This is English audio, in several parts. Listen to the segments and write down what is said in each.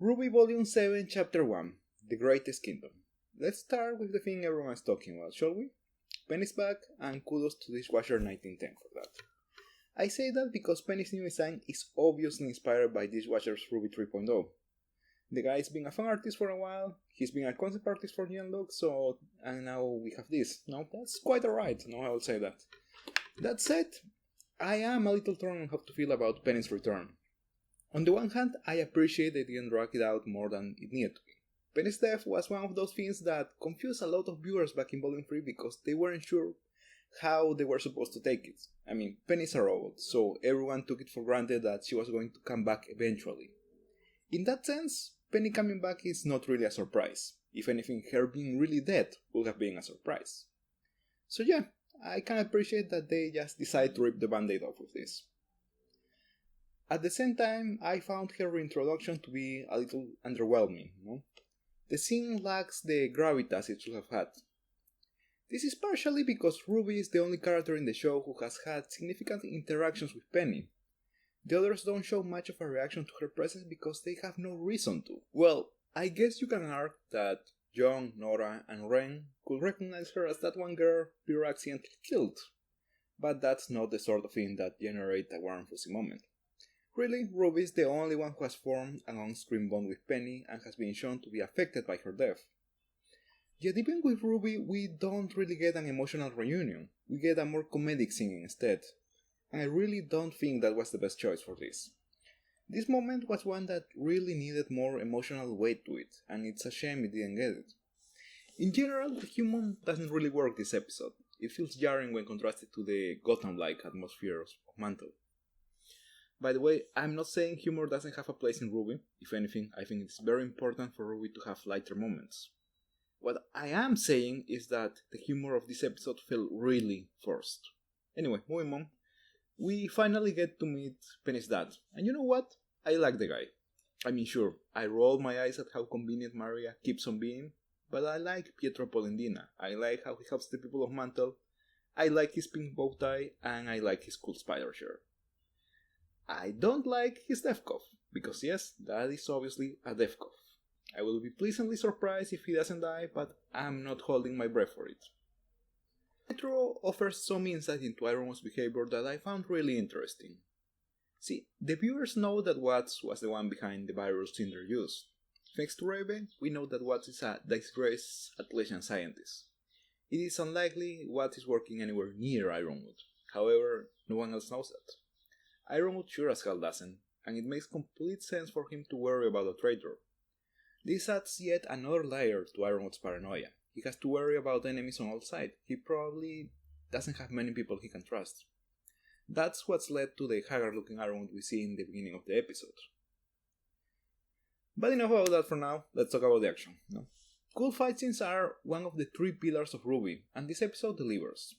RWBY Volume 7, Chapter 1, The Greatest Kingdom. Let's start with the thing everyone's talking about, shall we? Penny's back, and kudos to Dishwasher 1910 for that. I say that because Penny's new design is obviously inspired by Dishwasher's RWBY 3.0. The guy's been a fan artist for a while, he's been a concept artist for Neon Look, and now we have this. No, that's quite alright, no, I will say that. That said, I am a little torn on how to feel about Penny's return. On the one hand, I appreciate they didn't drag it out more than it needed to be. Penny's death was one of those things that confused a lot of viewers back in Volume 3 because they weren't sure how they were supposed to take it. I mean, Penny's a robot, so everyone took it for granted that she was going to come back eventually. In that sense, Penny coming back is not really a surprise. If anything, her being really dead would have been a surprise. So yeah, I can appreciate that they just decided to rip the band-aid off with this. At the same time, I found her reintroduction to be a little underwhelming, no? The scene lacks the gravitas it should have had. This is partially because RWBY is the only character in the show who has had significant interactions with Penny. The others don't show much of a reaction to her presence because they have no reason to. Well, I guess you can argue that John, Nora, and Ren could recognize her as that one girl Peter accidentally killed, but that's not the sort of thing that generates a warm fuzzy moment. Really, RWBY is the only one who has formed an on-screen bond with Penny and has been shown to be affected by her death. Yet even with RWBY, we don't really get an emotional reunion, we get a more comedic scene instead, and I really don't think that was the best choice for this. This moment was one that really needed more emotional weight to it, and it's a shame it didn't get it. In general, the humor doesn't really work this episode. It feels jarring when contrasted to the Gotham-like atmosphere of Mantle. By the way, I'm not saying humor doesn't have a place in RWBY. If anything, I think it's very important for RWBY to have lighter moments. What I am saying is that the humor of this episode felt really forced. Anyway, moving on. We finally get to meet Penny's dad, and you know what? I like the guy. I mean, sure, I roll my eyes at how convenient Maria keeps on being, but I like Pietro Polendina. I like how he helps the people of Mantle. I like his pink bow tie, and I like his cool spider shirt. I don't like his death cough, because yes, that is obviously a death cough. I will be pleasantly surprised if he doesn't die, but I'm not holding my breath for it. Qrow offers some insight into Ironwood's behavior that I found really interesting. See, the viewers know that Watts was the one behind the virus in their use. Thanks to RWBY, we know that Watts is a disgraced Atlassian scientist. It is unlikely Watts is working anywhere near Ironwood. However, no one else knows that. Ironwood sure as hell doesn't, and it makes complete sense for him to worry about a traitor. This adds yet another layer to Ironwood's paranoia. He has to worry about enemies on all sides. He probably doesn't have many people he can trust. That's what's led to the haggard-looking Ironwood we see in the beginning of the episode. But enough about that for now, let's talk about the action. No? Cool fight scenes are one of the three pillars of RWBY, and this episode delivers.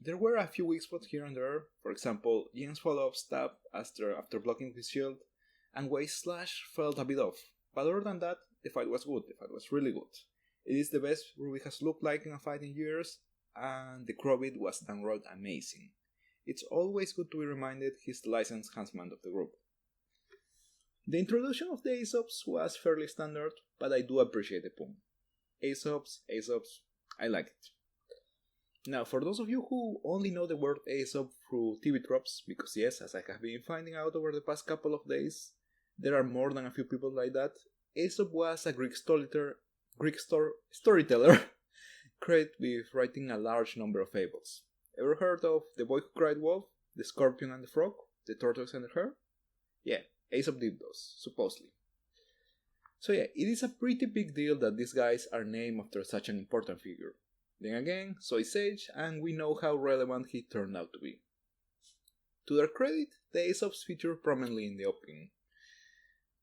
There were a few weak spots here and there, for example, Jen's follow-up stab after blocking his shield, and Way's slash felt a bit off, but other than that, the fight was good, the fight was really good. It is the best RWBY has looked like in a fight in years, and the Qrow bit was downright amazing. It's always good to be reminded he's the licensed huntsman of the group. The introduction of the Aesops was fairly standard, but I do appreciate the pun. Aesops, I like it. Now, for those of you who only know the word Aesop through TV tropes, because yes, as I have been finding out over the past couple of days, there are more than a few people like that, Aesop was a Greek storyteller credited with writing a large number of fables. Ever heard of The Boy Who Cried Wolf, The Scorpion and the Frog, The Tortoise and the Hare? Yeah, Aesop did those, supposedly. So yeah, it is a pretty big deal that these guys are named after such an important figure. Then again, so is Sage, and we know how relevant he turned out to be. To their credit, the Aesops feature prominently in the opening.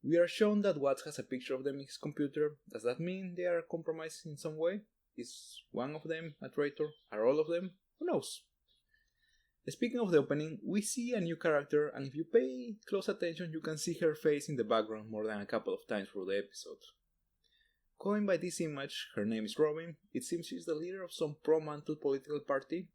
We are shown that Watts has a picture of them in his computer. Does that mean they are compromised in some way? Is one of them a traitor? Are all of them? Who knows? Speaking of the opening, we see a new character, and if you pay close attention, you can see her face in the background more than a couple of times through the episode. Going by this image, her name is Robin. It seems she's the leader of some pro-Mantle political party.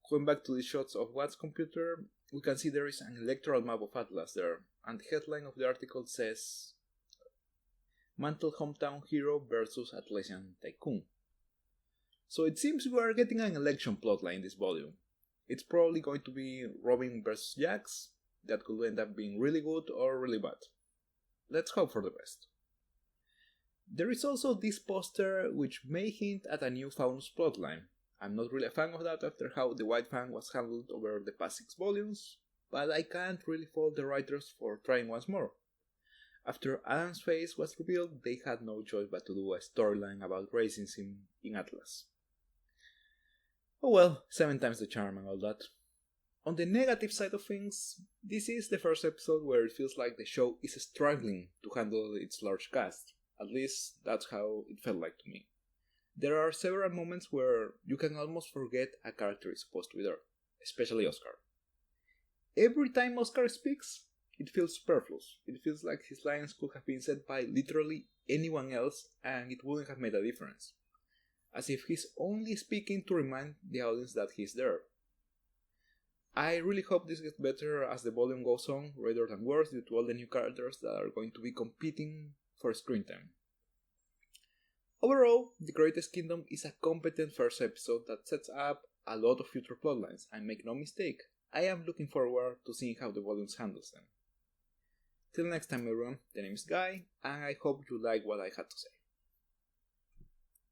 Going back to the shots of Watts' computer, we can see there is an electoral map of Atlas there, and the headline of the article says Mantle hometown hero versus Atlassian tycoon. So it seems we are getting an election plotline in this volume. It's probably going to be Robin versus Jax, that could end up being really good or really bad. Let's hope for the best. There is also this poster which may hint at a new Faunus plotline. I'm not really a fan of that after how the White Fang was handled over the past 6 volumes, but I can't really fault the writers for trying once more. After Adam's face was revealed, they had no choice but to do a storyline about racism in Atlas. Oh well, 7 times the charm and all that. On the negative side of things, this is the first episode where it feels like the show is struggling to handle its large cast. At least that's how it felt like to me. There are several moments where you can almost forget a character is supposed to be there, especially Oscar. Every time Oscar speaks, it feels superfluous. It feels like his lines could have been said by literally anyone else and it wouldn't have made a difference. As if he's only speaking to remind the audience that he's there. I really hope this gets better as the volume goes on, rather than worse due to all the new characters that are going to be competing for screen time. Overall, The Greatest Kingdom is a competent first episode that sets up a lot of future plotlines, and make no mistake, I am looking forward to seeing how the volumes handles them. Till next time everyone, the name is Guy, and I hope you like what I had to say.